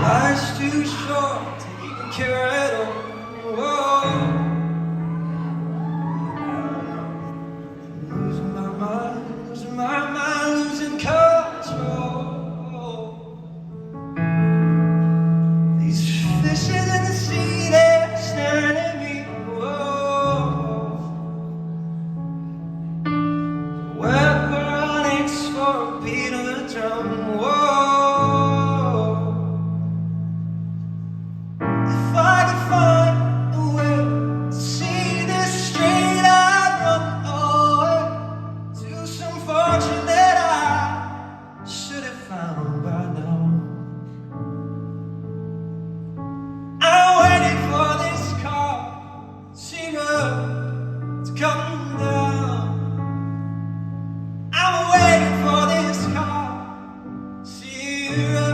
Life's too short to even care at all. Whoa. Losing my mind, losing control. These fishes in the sea, they're staring at me. Whoa. We're running for a beat of the drum. Whoa. Come down. I'm waiting for this car, Sierra,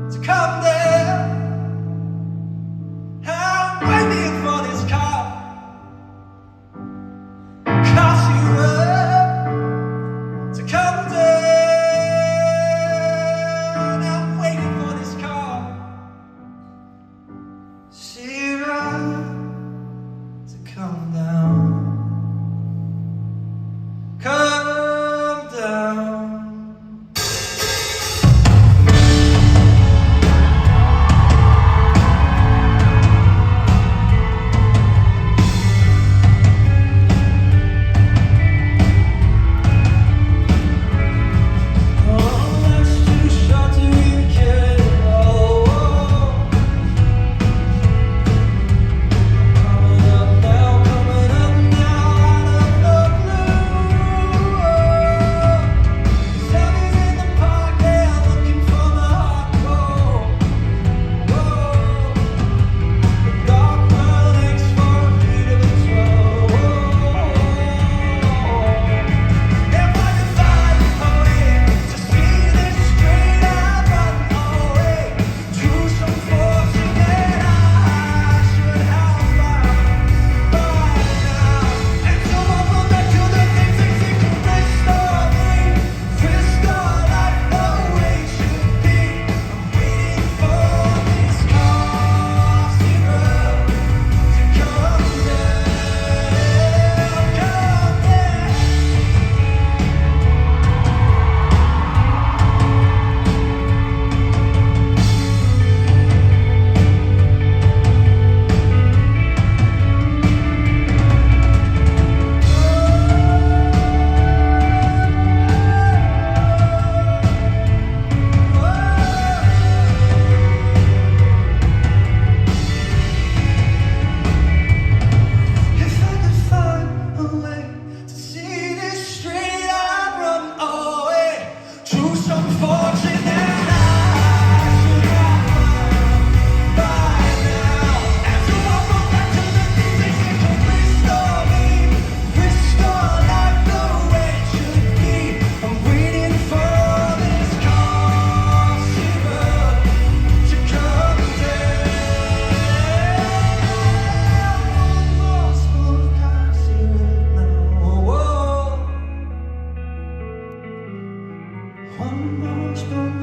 to come down. I'm waiting for this car, Sierra, to come down. I'm waiting for this car, Sierra, to come down. Come down. Oh, life's too short to even care at all. Coming up now, out of the blue. Zombies in the park, they're looking for the hardcore. Whoa. The dark world aches for a beat of its own. If I could find a way to see this straight, I'd run away to some fortune that I should have found by now. And so I'll go back to the things they seem to restore me, restore life the way it should be. I'm waiting for this car, Sierra, to come down, come down. If I could find a way to see this straight, I'd run away to some fortune that I should have found by now. And so I'll go back to the things they seem to restore me, restore life the way it should be. I'm waiting for this car, Sierra, to come down. One more spoon of car, Sierra, now. Whoa. One more spoon